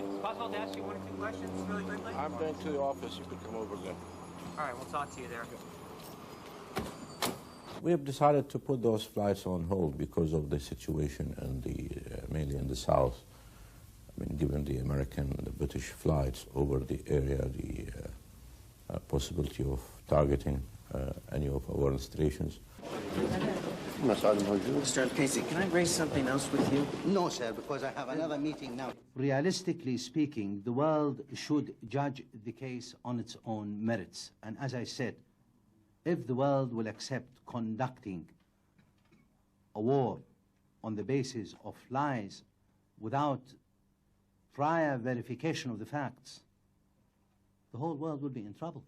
Is it possible to ask you one or two questions really quickly? I'm going to the office. You could come over then. All right, we'll talk to you there. We have decided to put those flights on hold because of the situation in mainly in the south. I mean, given the American and the British flights over the area, the possibility of targeting any of our installations. Mr. Al-Casey, can I raise something else with you? No, sir, because I have another meeting now. Realistically speaking, the world should judge the case on its own merits. And as I said, if the world will accept conducting a war on the basis of lies without prior verification of the facts, the whole world will be in trouble.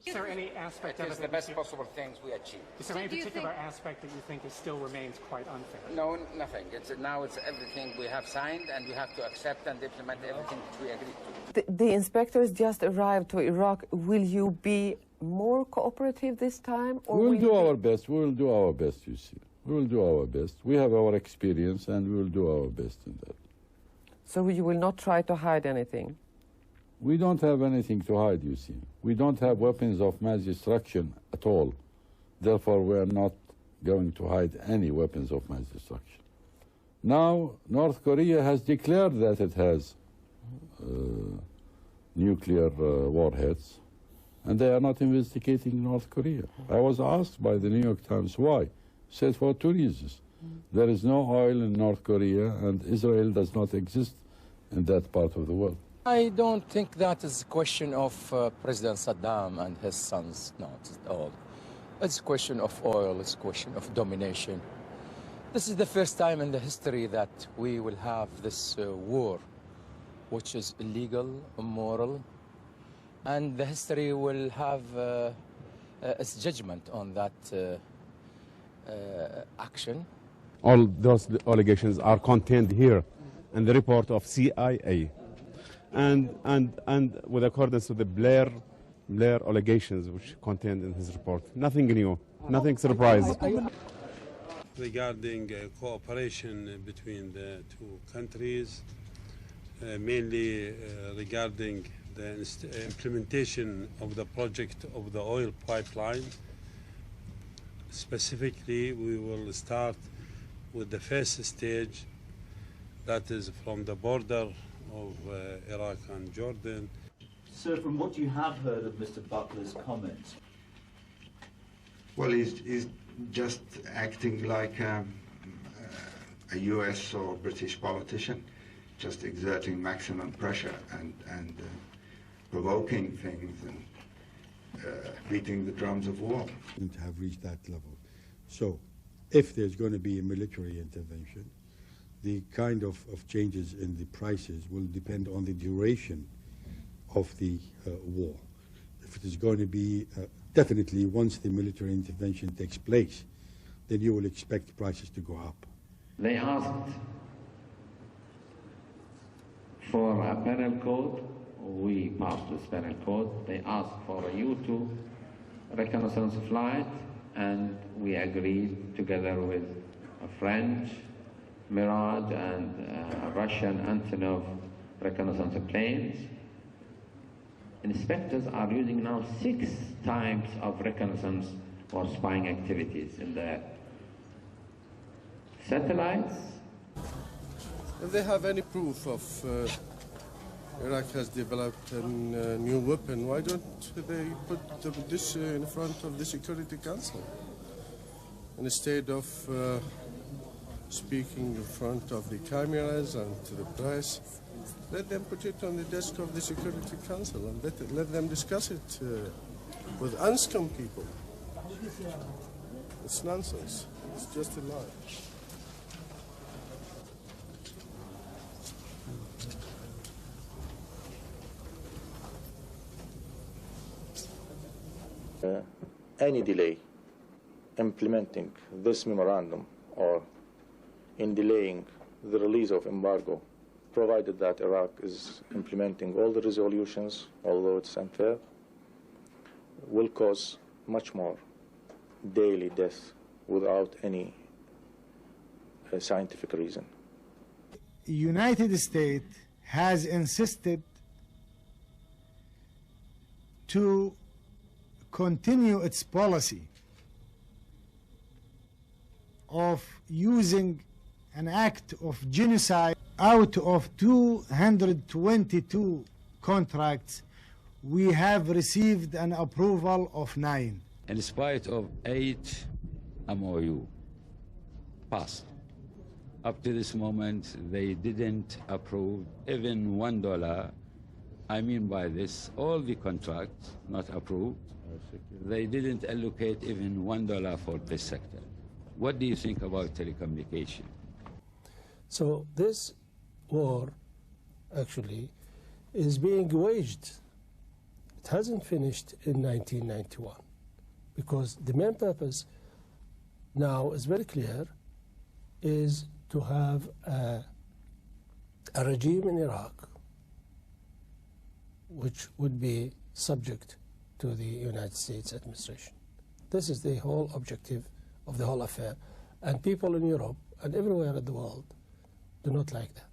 Is there any aspect of it? It's the best possible things we achieve. Is there any particular aspect that you think still remains quite unfair? No, nothing. Now it's everything we have signed, and we have to accept and implement everything we agreed to. The inspectors just arrived to Iraq. Will you be more cooperative this time? Or we will do our best. We will do our best, you see. We will do our best. We have our experience, and we will do our best in that. So you will not try to hide anything? We don't have anything to hide, you see. We don't have weapons of mass destruction at all. Therefore, we are not going to hide any weapons of mass destruction. Now, North Korea has declared that it has nuclear warheads, and they are not investigating North Korea. I was asked by the New York Times why. Said for two reasons. There is no oil in North Korea, and Israel does not exist in that part of the world. I don't think that is a question of President Saddam and his sons, not at all. It's a question of oil, it's a question of domination. This is the first time in the history that we will have this war, which is illegal, immoral, and the history will have its judgment on that action. All those allegations are contained here in the report of CIA. And with accordance to the Blair allegations which contained in his report. Nothing new, nothing surprise. Regarding cooperation between the two countries, mainly regarding the implementation of the project of the oil pipeline. Specifically, we will start with the first stage, that is from the border of Iraq and Jordan. Sir, from what you have heard of Mr. Butler's comments? Well, he's just acting like a US or British politician, just exerting maximum pressure and provoking things and beating the drums of war. To have reached that level. So, if there's going to be a military intervention, the kind of changes in the prices will depend on the duration of the war. If it is going to be, definitely once the military intervention takes place, then you will expect prices to go up. They asked for a penal code. We passed this penal code. They asked for a U2 reconnaissance flight, and we agreed together with a French Mirage and Russian Antonov reconnaissance planes. Inspectors are using now 6 types of reconnaissance or spying activities in the air. Satellites. If they have any proof of Iraq has developed a new weapon, why don't they put this in front of the Security Council instead of speaking in front of the cameras and to the press? Let them put it on the desk of the Security Council and let them discuss it with unscum people. It's nonsense. It's just a lie. Any delay implementing this memorandum or in delaying the release of embargo, provided that Iraq is implementing all the resolutions, although it's unfair, will cause much more daily death without any scientific reason. United States has insisted to continue its policy of using an act of genocide. Out of 222 contracts, we have received an approval of 9. In spite of 8 MOU passed, up to this moment, they didn't approve even $1. I mean by this, all the contracts not approved, they didn't allocate even $1 for this sector. What do you think about telecommunication? So this war actually is being waged. It hasn't finished in 1991 because the main purpose now is very clear, is to have a regime in Iraq which would be subject to the United States administration. This is the whole objective of the whole affair. And people in Europe and everywhere in the world do not like that.